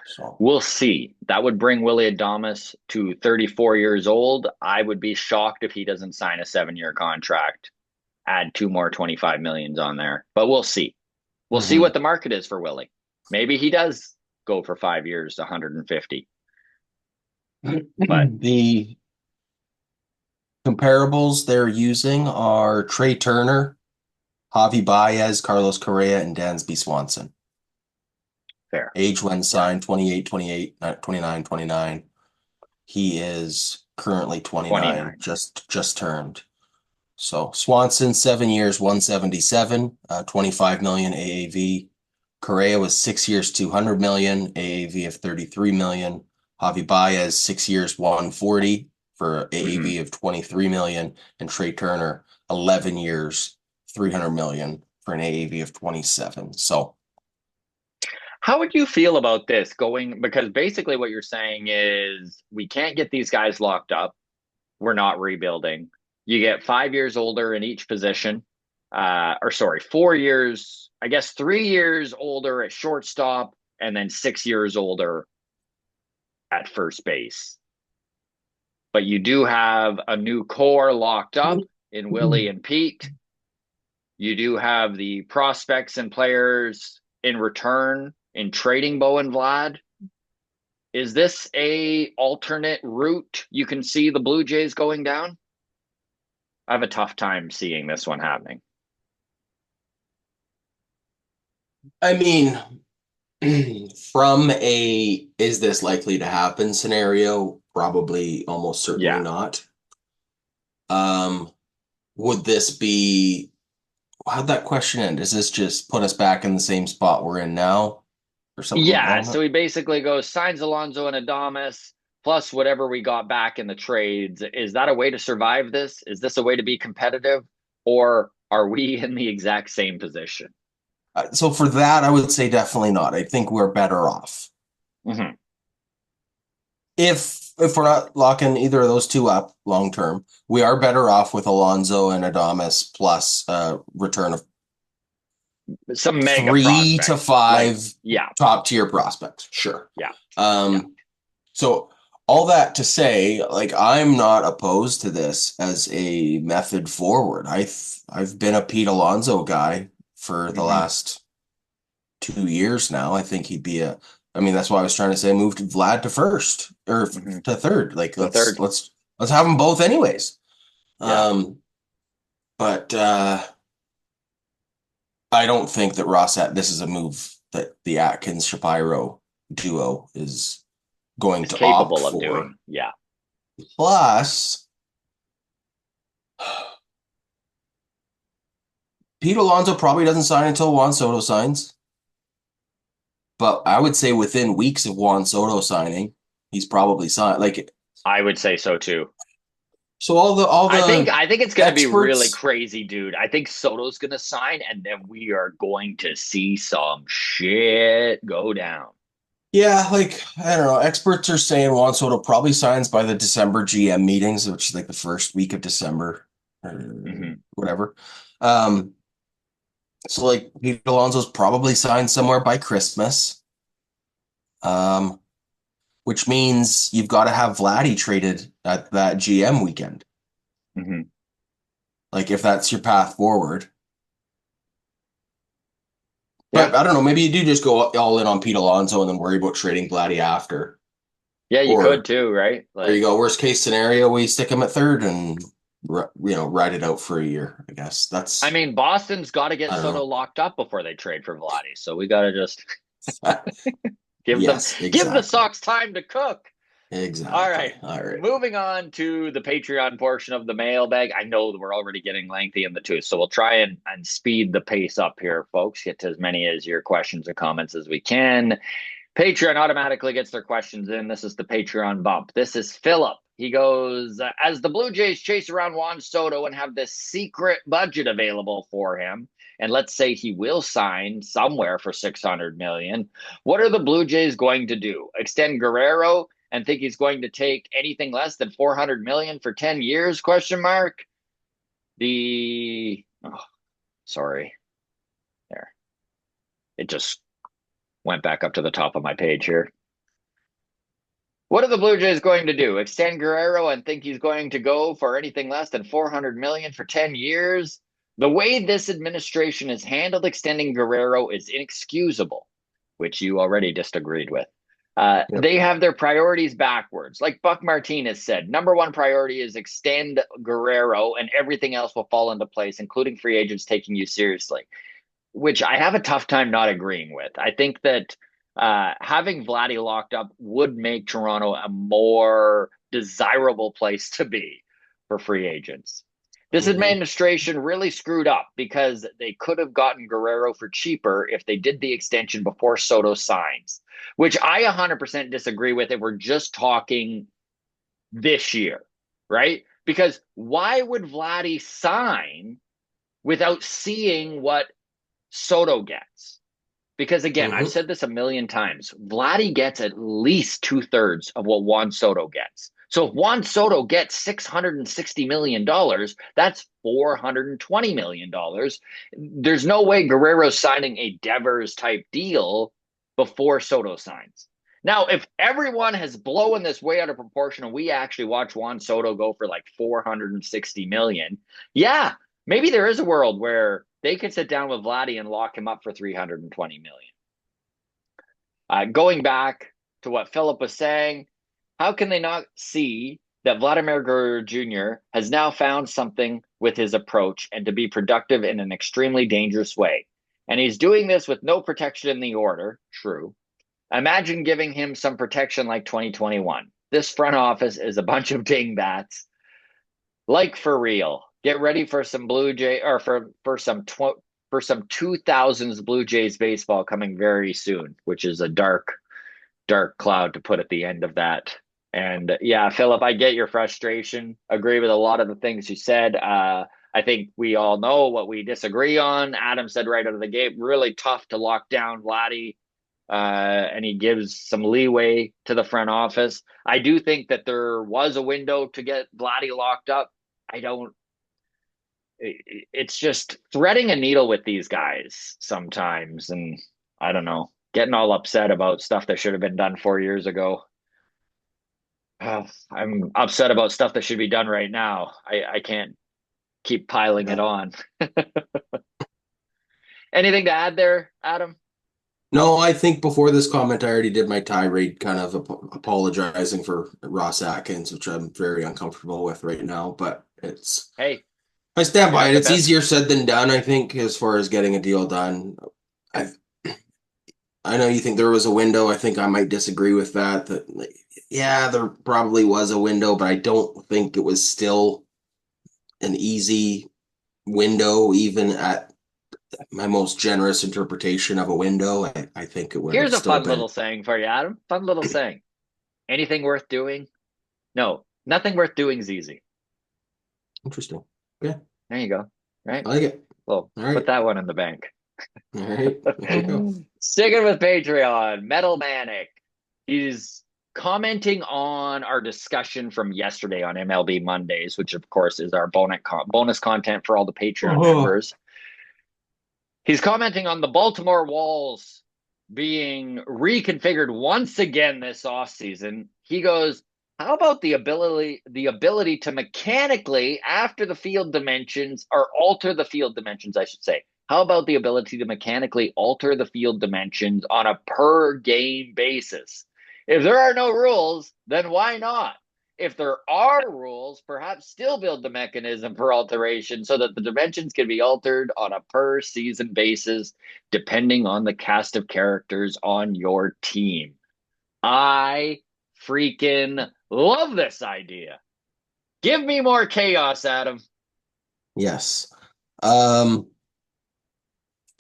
So, We'll see. That would bring Willie Adamas to 34 years old. I would be shocked if he doesn't sign a 7-year contract, add two more 25 millions on there. But we'll see. We'll see what mhm. the market is for Willie. Maybe he does go for 5 years, 150. But The comparables they're using are Trey Turner, Javi Baez, Carlos Correa, and Dansby Swanson. fair. Age when Yeah. signed 28, 28, 29, 29. He is currently 29, 29. just turned. So Swanson, 7 years, 177, 25 million AAV. Correa was 6 years, 200 million, AAV of 33 million. Javi Baez, 6 years, 140 for Mm-hmm. AAV of 23 million. And Trey Turner, 11 years, 300 million for an AAV of 27. So, How would you feel about this going? Because basically, what you're saying is we can't get these guys locked up. We're not rebuilding. You get 5 years older in each position, or sorry, 4 years, I guess 3 years older at shortstop, and then 6 years older at first base. But you do have a new core locked up in Willie and Pete. You do have the prospects and players in return in trading Bo and Vlad. Is this a alternate route you can see the Blue Jays going down? I have a tough time seeing this one happening. I mean, from a is this likely to happen scenario, probably almost certainly Yeah. not. Um, would this be how'd that question end? Does this just put us back in the same spot we're in now or something Yeah. along So that? he basically goes signs Alonso and Adamas plus whatever we got back in the trades. Is that a way to survive this? Is this a way to be competitive? Or are we in the exact same position? So for that, I would say definitely not. I think we're better off. Mm-hmm. If we're not locking either of those two up long term, we are better off with Alonso and Adamas plus return of Some mega 3 to prospects. Like, 5 yeah, top tier prospects. Sure. yeah, yeah. Um, so all that to say, like I'm not opposed to this as a method forward. I've been a Pete Alonso guy for the Mm-hmm. last 2 years now. I think he'd be a. I mean, that's why I was trying to say move to Vlad to first or Mm-hmm. to third. Like The third. let's have them both anyways. Yeah. Um, but I don't think that this is a move that the Atkins Shapiro duo is going Is to opt capable of for. doing. Yeah. Plus, Pete Alonso probably doesn't sign until Juan Soto signs. But I would say within weeks of Juan Soto signing, he's probably signed. Like I would say so too. so, all the I think it's going to be really experts. crazy, dude. I think Soto's going to sign, and then we are going to see some shit go down. Yeah, like I don't know. Experts are saying Juan Soto probably signs by the December GM meetings, which is like the first week of December or Mm-hmm. whatever. Um, so like Pete Alonso's probably signed somewhere by Christmas. Um, which means you've got to have Vladdy traded at that GM weekend. Mm-hmm. Like if that's your path forward. Yeah. But I don't know. Maybe you do just go all in on Pete Alonso and then worry about trading Vladdy after. Yeah, you could Or too, right? there you Like, go. Worst case scenario, we stick him at third and ride it out for a year. I guess I that's mean, Boston's got to get I don't Soto know. locked up before they trade for Vladdy. So we got to just give them Yes, give the exactly. Sox time to cook. All right. Exactly. All right. Moving on to the Patreon portion of the mailbag. I know that we're already getting lengthy in the tooth, so we'll try and speed the pace up here, folks. Get to as many as your questions and comments as we can. Patreon automatically gets their questions in. This is the Patreon bump. This is Philip. He goes, as the Blue Jays chase around Juan Soto and have this secret budget available for him, and let's say he will sign somewhere for 600 million, what are the Blue Jays going to do? Extend Guerrero and think he's going to take anything less than 400 million for 10 years? Question mark. The sorry. There. It just went back up to the top of my page here. What are the Blue Jays going to do? Extend Guerrero and think he's going to go for anything less than 400 million for 10 years? The way this administration has handled extending Guerrero is inexcusable, which you already disagreed with. Yep. They have their priorities backwards. Like Buck Martinez said, number one priority is extend Guerrero and everything else will fall into place, including free agents taking you seriously, which I have a tough time not agreeing with. I think that having Vladdy locked up would make Toronto a more desirable place to be for free agents. This Mm-hmm. administration really screwed up because they could have gotten Guerrero for cheaper if they did the extension before Soto signs, which I 100% disagree with if we're just talking this year, right? Because why would Vladdy sign without seeing what Soto gets? Because again, I've Mm-hmm. said this a million times. Vladdy gets at least 2/3 of what Juan Soto gets. So if Juan Soto gets $660 million, that's $420 million. There's no way Guerrero's signing a Devers type deal before Soto signs. Now, if everyone has blown this way out of proportion and we actually watch Juan Soto go for like 460 million, yeah, maybe there is a world where they could sit down with Vladdy and lock him up for 320 million. Going back to what Philip was saying, how can they not see that Vladimir Guerrero Jr. has now found something with his approach and to be productive in an extremely dangerous way? And he's doing this with no protection in the order. True. Imagine giving him some protection like 2021. This front office is a bunch of dingbats. Like for real. Get ready for some Blue Jay or for some 2000s Blue Jays baseball coming very soon, which is a dark cloud to put at the end of that. And yeah, Philip, I get your frustration. Agree with a lot of the things you said. I think we all know what we disagree on. Adam said right out of the gate, really tough to lock down Vladdy, and he gives some leeway to the front office. I do think that there was a window to get Vladdy locked up. I don't. It's just threading a needle with these guys sometimes, and I don't know, getting all upset about stuff that should have been done 4 years ago. I'm upset about stuff that should be done right now. I can't keep piling it Yeah. on. Anything to add there, Adam? No, I think before this comment, I already did my tirade, kind of apologizing for Ross Atkins, which I'm very uncomfortable with right now. But it's Hey, I stand you by have it. the It's best. easier said than done, I think, as far as getting a deal done. I I know you think there was a window. I think I might disagree with that. That like, yeah, there probably was a window, but I don't think it was still an easy window, even at my most generous interpretation of a window. I think it would have Here's a still fun been little saying for you, Adam. Fun little saying. Anything worth doing? No, nothing worth doing is easy. interesting. Yeah, There you go. Right? I like it. Well, All put right. that one in the bank. All right. There we go. Sticking with Patreon, Metal Manic. He's commenting on our discussion from yesterday on MLB Mondays, which of course is our bonus content for all the Patreon Oh, members. He's commenting on the Baltimore Walls being reconfigured once again this offseason. He goes, how about the ability to mechanically after the field dimensions or alter the field dimensions, I should say. How about the ability to mechanically alter the field dimensions on a per game basis? If there are no rules, then why not? If there are rules, perhaps still build the mechanism for alteration so that the dimensions can be altered on a per season basis, depending on the cast of characters on your team. I freaking love this idea. Give me more chaos, Adam. Yes. Um,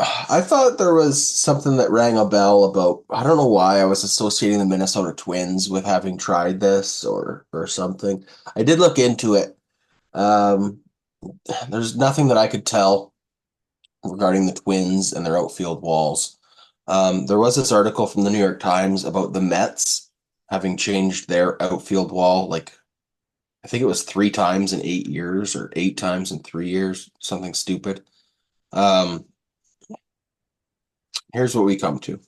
I thought there was something that rang a bell about, I don't know why I was associating the Minnesota Twins with having tried this or something. I did look into it. Um, there's nothing that I could tell regarding the Twins and their outfield walls. There was this article from the New York Times about the Mets having changed their outfield wall, like I think it was 3 times in 8 years or 8 times in 3 years, something stupid. Um, Here's what we come to.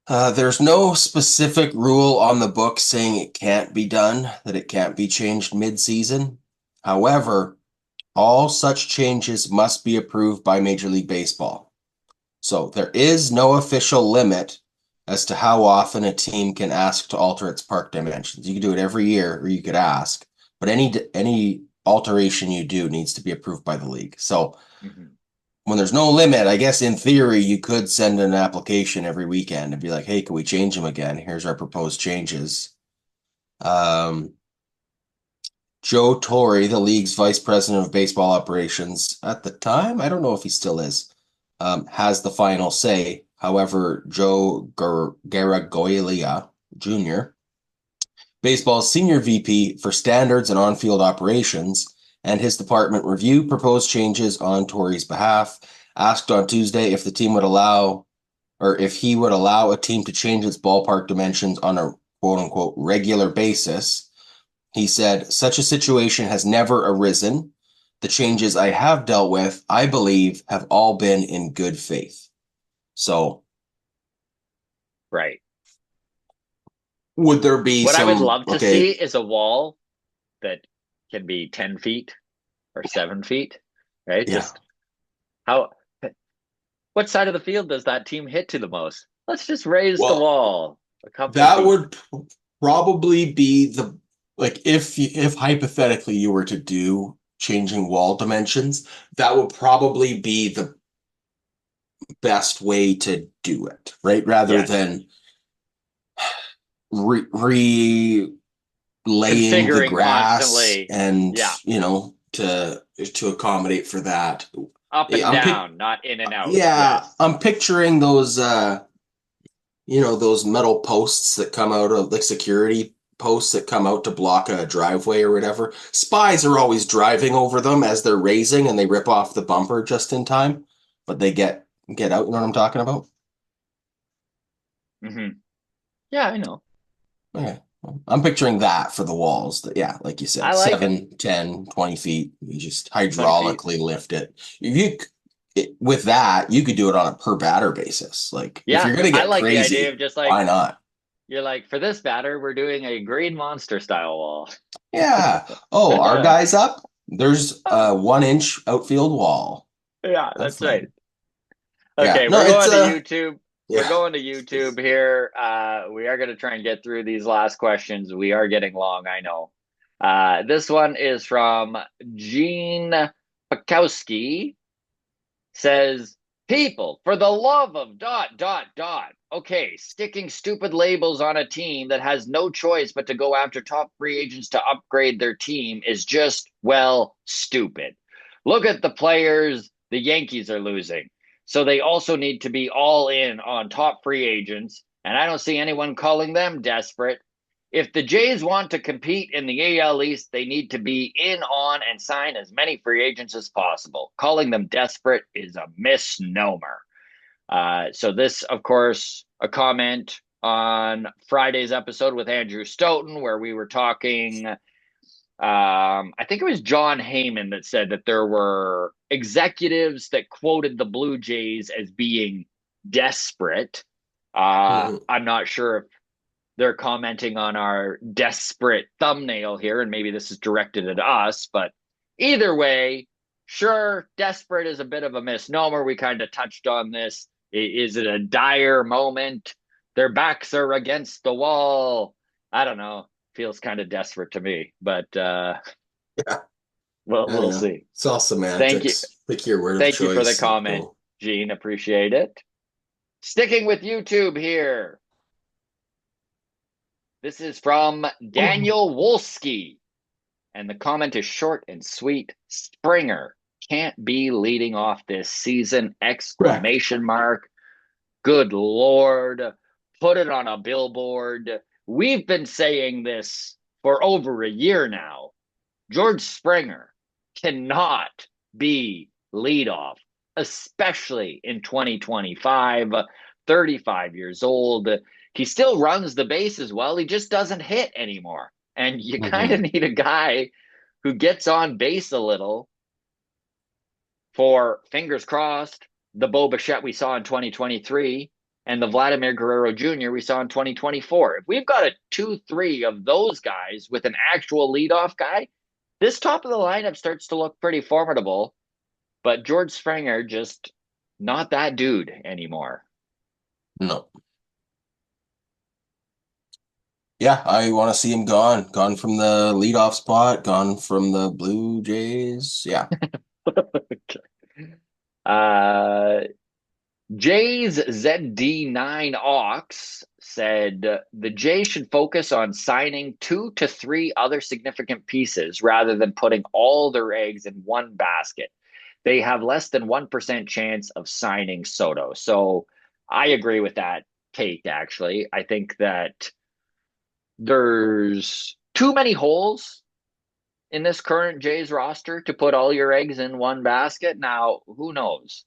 There's no specific rule on the book saying it can't be done, that it can't be changed mid-season. However, all such changes must be approved by Major League Baseball. So there is no official limit as to how often a team can ask to alter its park dimensions. You can do it every year, or you could ask, but any alteration you do needs to be approved by the league. So when there's no limit, I guess in theory you could send an application every weekend and be like, "Hey, can we change them again? Here's our proposed changes." Um, Joe Torre, the league's vice president of baseball operations at the time, I don't know if he still is, has the final say. However, Joe Garagiola Jr., baseball's senior VP for standards and on-field operations, and his department review proposed changes on Torre's behalf, asked on Tuesday if the team would allow, or if he would allow a team to change its ballpark dimensions on a quote-unquote regular basis. He said, "Such a situation has never arisen. The changes I have dealt with, I believe, have all been in good faith." So, Right. would there be What I would some, love to okay, see is a wall that can be 10 feet or 7 feet, right? yeah, Just how, what side of the field does that team hit to the most? Let's just raise the well, wall a couple that feet. would probably be like if hypothetically you were to do changing wall dimensions, that would probably be the best way to do it, right? Rather Yes. than relaying the Configuring grass constantly. and, Yeah. to accommodate for that. Up and I'm pic down, not in and out. Yeah, Yes. I'm picturing those those metal posts that come out of like security posts that come out to block a driveway or whatever. Spies are always driving over them as they're raising and they rip off the bumper just in time, but they get out, you know what I'm talking about? Yeah, I know. Okay. I'm picturing that for the walls. That, yeah, like you I said, like it. 7, 10, 20 feet. You just 20 feet. hydraulically lift it. With that, you could do it on a per batter basis. Like if Yeah. you're gonna I get like the idea of crazy, just why like, not? you're like, for this batter, we're doing a green monster style wall. Yeah. Oh, our guy's up. There's a 1 inch outfield wall. Yeah, Have that's right. fun. Yeah. Okay, No, we're it's going to YouTube. We're yeah. going to YouTube here. We are going to try and get through these last questions. We are getting long, I know. This one is from Gene Pakowski. Says, people, for the love of dot, dot, dot. Okay, sticking stupid labels on a team that has no choice but to go after top free agents to upgrade their team is just, well, stupid. Look at the players the Yankees are losing. So they also need to be all in on top free agents, and I don't see anyone calling them desperate. If the Jays want to compete in the AL East, they need to be in on and sign as many free agents as possible. Calling them desperate is a misnomer. So this, of course, a comment on Friday's episode with Andrew Stoughton, where we were talking. I think it was John Heyman that said that there were executives that quoted the Blue Jays as being desperate. Mhm. I'm not sure if they're commenting on our desperate thumbnail here, and maybe this is directed at us, but either way, sure, desperate is a bit of a misnomer. We kind of touched on this. Is it a dire moment? Their backs are against the wall. I don't know. Feels kind of desperate to me, but Yeah, I we'll know. see. It's all Thank you. semantics. Pick your word of Thank you for the choice and comment, go. Gene. Appreciate it. Sticking with YouTube here. This is from Daniel Wolski. And the comment is short and sweet. Springer can't be leading off this season! Correct. Exclamation mark. Good Lord. Put it on a billboard. We've been saying this for over a year now. George Springer cannot be leadoff, especially in 2025, 35 years old. He still runs the bases well. He just doesn't hit anymore. And you kind of Hmm. need a guy who gets on base a little for, fingers crossed, the Bo Bichette we saw in 2023 and the Vladimir Guerrero Jr. we saw in 2024. If we've got a 2-3 of those guys with an actual leadoff guy, this top of the lineup starts to look pretty formidable. But George Springer just not that dude anymore. No. Yeah, I want to see him gone. Gone from the leadoff spot, gone from the Blue Jays. Yeah. uh, Jays ZD9 Ox said the Jays should focus on signing 2 to 3 other significant pieces rather than putting all their eggs in one basket. They have less than 1% chance of signing Soto. So I agree with that take, actually. I think that there's too many holes in this current Jays roster to put all your eggs in one basket. Now, who knows?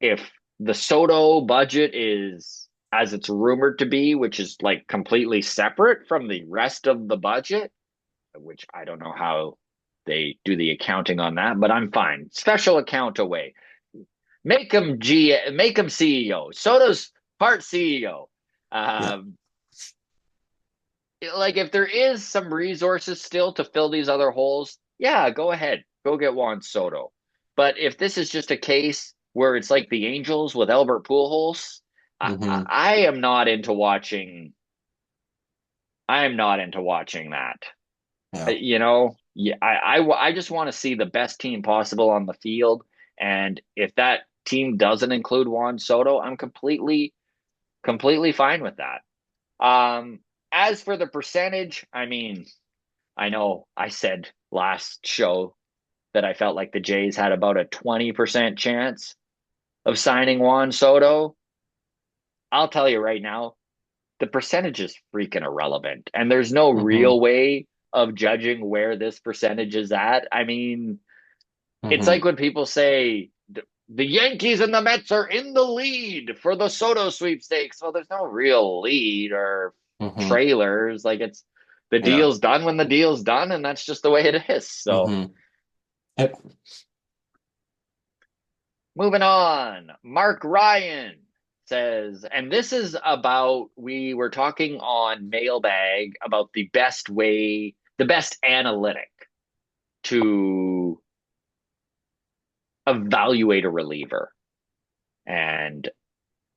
If the Soto budget is as it's rumored to be, which is like completely separate from the rest of the budget, which I don't know how they do the accounting on that, but I'm fine. Special account away. Make him CEO. Soto's part CEO. Yeah. Um, like if there is some resources still to fill these other holes, yeah, go ahead. Go get Juan Soto. But if this is just a case where it's like the Angels with Albert Pujols, Hmm. I am not into watching. I am not into watching that. Yeah. Yeah, I just want to see the best team possible on the field, and if that team doesn't include Juan Soto, I'm completely fine with that. Um, as for the percentage, I mean, I know I said last show that I felt like the Jays had about a 20% chance of signing Juan Soto. I'll tell you right now, the percentage is freaking irrelevant. And there's no Hmm. real way of judging where this percentage is at. I mean, it's Hmm. like when people say the Yankees and the Mets are in the lead for the Soto sweepstakes. Well, there's no real lead or Hmm. trailers. Like it's the Yeah. deal's done when the deal's done, and that's just the way it is. So Hmm. Yep. moving on, Mark Ryan says, and this is about, we were talking on Mailbag about the best way, the best analytic to evaluate a reliever. And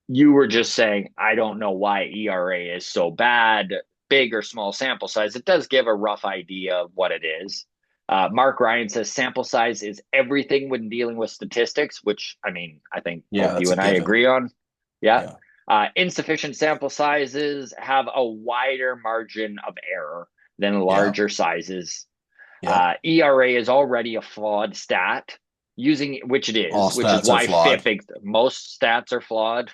you were just saying, I don't know why ERA is so bad, big or small sample size. It does give a rough idea of what it is. Mark Ryan says sample size is everything when dealing with statistics, which I mean, I think Yeah, both that's you a and I given. agree on. Yeah. Yeah. Insufficient sample sizes have a wider margin of error than Yeah. larger sizes. Yeah. ERA is already a flawed stat, using which it All is, which is stats are why flawed. FIP, most stats are flawed.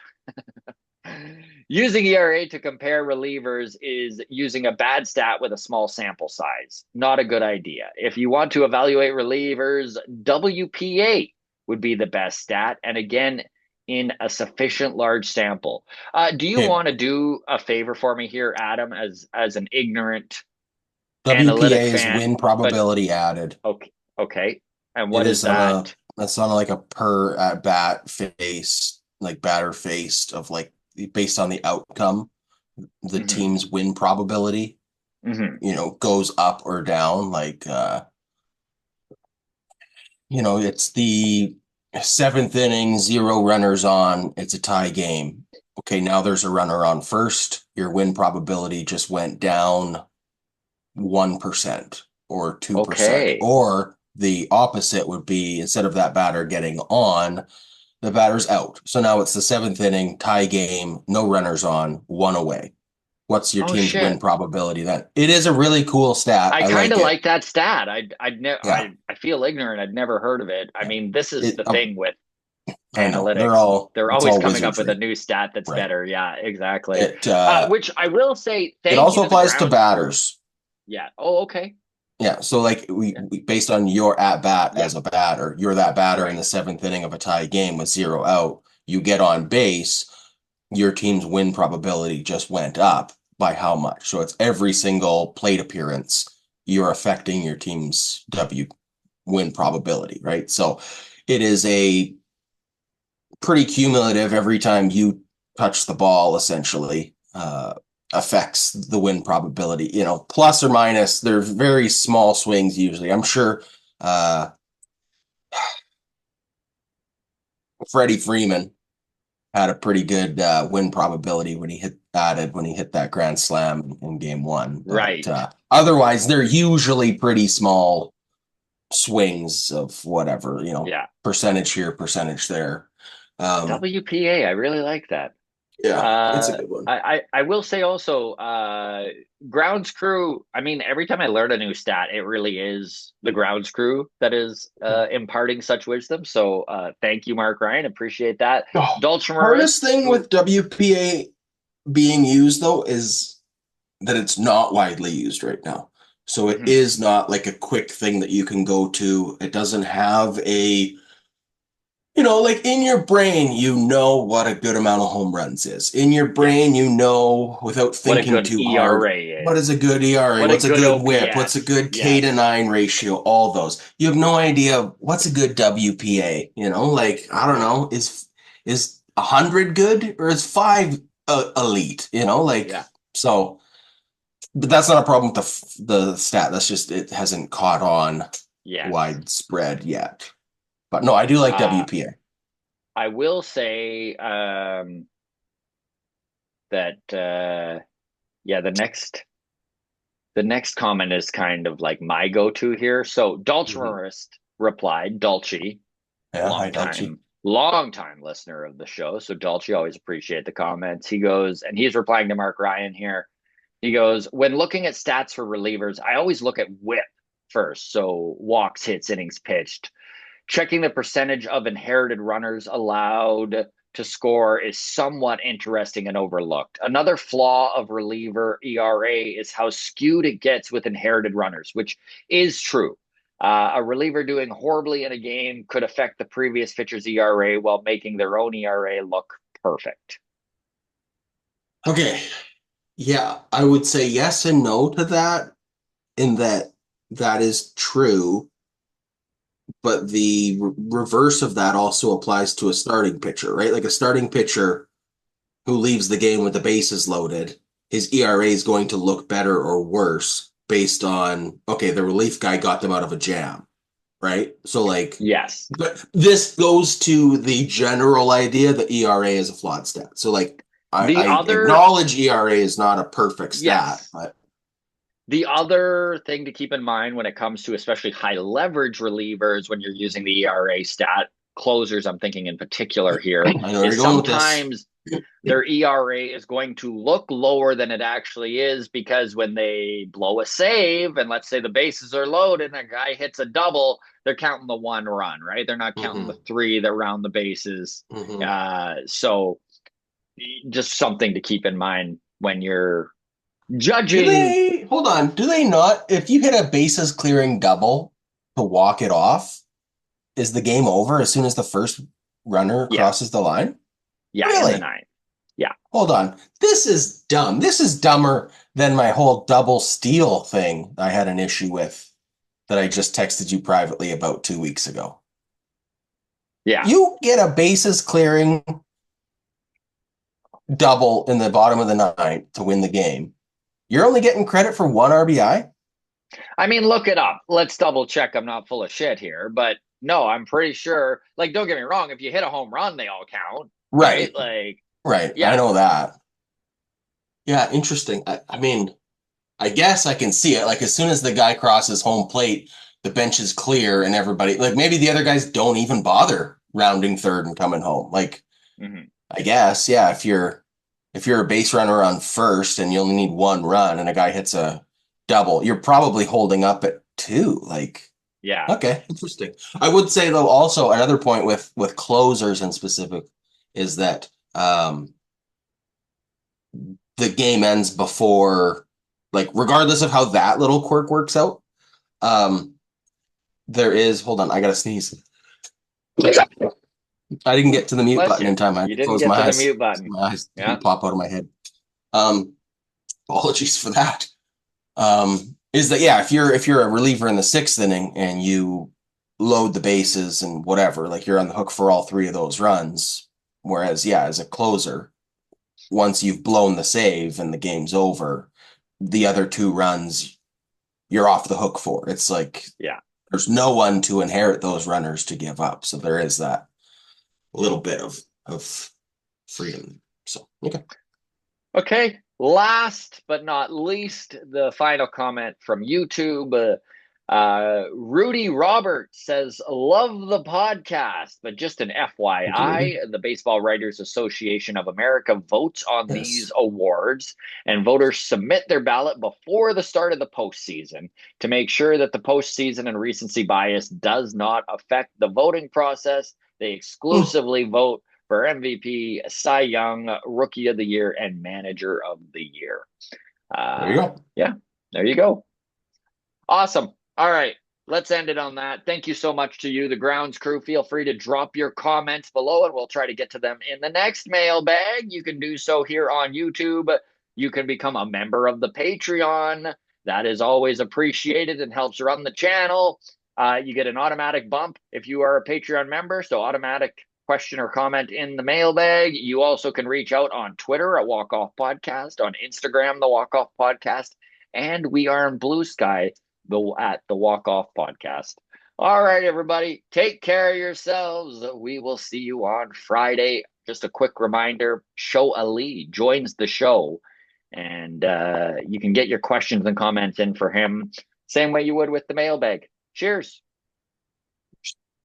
Using ERA to compare relievers is using a bad stat with a small sample size. Not a good idea. If you want to evaluate relievers, WPA would be the best stat. And again, in a sufficient large sample. Do you Okay. want to do a favor for me here, Adam, as an ignorant analytic WPA is fan? win But probability added. okay, okay. And It what is is on a that? that's on like a per at bat face, like batter faced of like based on the outcome, the Mm-hmm, team's win probability, mm-hmm. goes up or down. Like it's the seventh inning, zero runners on, it's a tie game. Okay, now there's a runner on first. Your win probability just went down 1% or 2%. Okay. Or the opposite would be instead of that batter getting on, the batter's out. So now it's the seventh inning, tie game, no runners on, one away. What's your Oh team's win shit. probability then? It is a really cool stat. I I kind like of it. like that stat. I'd never. Yeah. I feel ignorant. I'd never heard of it. I Yeah. mean, this is It, the thing with I know. analytics. They're It's always all coming up with a wizardry, new stat that's right? better. Yeah, exactly. It Which I will say, it thank you also to the applies to grounds crew. batters. Yeah. Oh, okay. Yeah, so like Yeah. we based on your at bat Yeah. as a batter, you're that batter in Right. the seventh inning of a tie game with zero out. You get on base, your team's win probability just went up by how much? So it's every single plate appearance you're affecting your team's W win probability, right? So it is a pretty cumulative every time you touch the ball, essentially, affects the win probability. Plus or minus, they're very small swings usually. I'm sure uh, Freddie Freeman had a pretty good win probability when he hit that grand slam in game one. But Right. otherwise, they're usually pretty small swings of whatever, Yeah. percentage here, percentage there. Um, WPA. I really like that. yeah, it's a good one. I will say also, grounds crew. I mean, every time I learn a new stat, it really is the grounds crew that is imparting such wisdom. So, thank you, Mark Ryan. Appreciate that. The hardest Dulcimerist, thing who with WPA being used though is that it's not widely used right now. So it mhm, is not like a quick thing that you can go to. It doesn't have like in your brain, what a good amount of home runs is. In your brain, yes, without what a thinking good too hard, ERA what is a is, good ERA? what a What's a good good whip? What's a OPS. good K to Yes, 9 ratio? All those. You have no idea what's a good WPA. Like I don't yeah, know, is 100 good or is five elite? yeah, So. But that's not a problem with the stat. That's just it hasn't caught on yes. widespread yet. But no, I do like Uh, WPA. I will say that yeah, the next comment is kind of like my go-to here. So Mhm. Dulcimerist replied, Dulce, Yeah, long hi Dulce. time, long time listener of the show. So Dulce always appreciate the comments. He goes, and he's replying to Mark Ryan here. He goes, when looking at stats for relievers, I always look at whip first. So walks, hits, innings pitched. Checking the percentage of inherited runners allowed to score is somewhat interesting and overlooked. Another flaw of reliever ERA is how skewed it gets with inherited runners, which is true. A reliever doing horribly in a game could affect the previous pitcher's ERA while making their own ERA look perfect. Okay. Yeah, I would say yes and no to that, in that that is true, but the reverse of that also applies to a starting pitcher, right? Like a starting pitcher who leaves the game with the bases loaded, his ERA is going to look better or worse based on, okay, the relief guy got them out of a jam, right? So, like, Yes. but this goes to the general idea that ERA is a flawed stat. So, like, I The other, acknowledge ERA is not a perfect stat, yes. but The other thing to keep in mind when it comes to especially high leverage relievers when you're using the ERA stat, closers, I'm thinking in particular here, I know where you're is going with this. sometimes their ERA is going to look lower than it actually is because when they blow a save and let's say the bases are loaded and a guy hits a double, they're counting the one run, right? They're not counting the Hmm. three that round the bases. Hmm. So just something to keep in mind when you're Do judging. they, hold on, do they not, if you hit a bases clearing double to walk it off, is the game over as soon as the first runner Yeah, crosses the line? yeah, in the Really? ninth. Yeah. Hold on. This is dumb. This is dumber than my whole double steal thing I had an issue with that I just texted you privately about 2 weeks ago. Yeah. You get a bases clearing double in the bottom of the ninth to win the game. You're only getting credit for one RBI? I mean, look it up. Let's double check. I'm not full of shit here, but no, I'm pretty sure. Like, don't get me wrong. If you hit a home run, they all count, right? Right. Like, Right. I Yeah. know that. Yeah, interesting. I mean, I guess I can see it. Like as soon as the guy crosses home plate, the bench is clear and everybody like maybe the other guys don't even bother rounding third and coming home. Like Hmm. I guess, yeah, if you're a base runner on first and you only need one run and a guy hits a double, you're probably holding up at two. Like, Yeah. okay, interesting. I would say though also another point with closers in specific is that the game ends before like regardless of how that little quirk works out. Um, there is, hold on, I gotta sneeze. I didn't get to the mute Bless button you. in time. I had You to didn't close get my to the eyes. mute button. My eyes Yeah. didn't pop out of my head. Um, apologies for that. Is that yeah, if you're a reliever in the sixth inning and you load the bases and whatever, like you're on the hook for all three of those runs. Whereas, yeah, as a closer, once you've blown the save and the game's over, the other two runs you're off the hook for. It's like Yeah. there's no one to inherit those runners to give up. So there is that little bit of freedom. So okay. Okay. Last but not least, the final comment from YouTube. Rudy Roberts says, love the podcast, but just an Thank you, Rudy. FYI, the Baseball Writers Association of America votes on Yes. these awards, and voters submit their ballot before the start of the postseason to make sure that the postseason and recency bias does not affect the voting process. They Hmm. exclusively vote for MVP, Cy Young, Rookie of the Year, and Manager of the Year. There you go. Yeah, there you go. Awesome. All right. Let's end it on that. Thank you so much to you, the grounds crew. Feel free to drop your comments below and we'll try to get to them in the next mailbag. You can do so here on YouTube. You can become a member of the Patreon. That is always appreciated and helps run the channel. You get an automatic bump if you are a Patreon member, so automatic question or comment in the mailbag. You also can reach out on Twitter at Walk Off Podcast, on Instagram, the Walk Off Podcast, and we are on Blue Sky at the Walk Off Podcast. All right, everybody, take care of yourselves. We will see you on Friday. Just a quick reminder: Show Ali joins the show, and you can get your questions and comments in for him, same way you would with the mailbag. Cheers.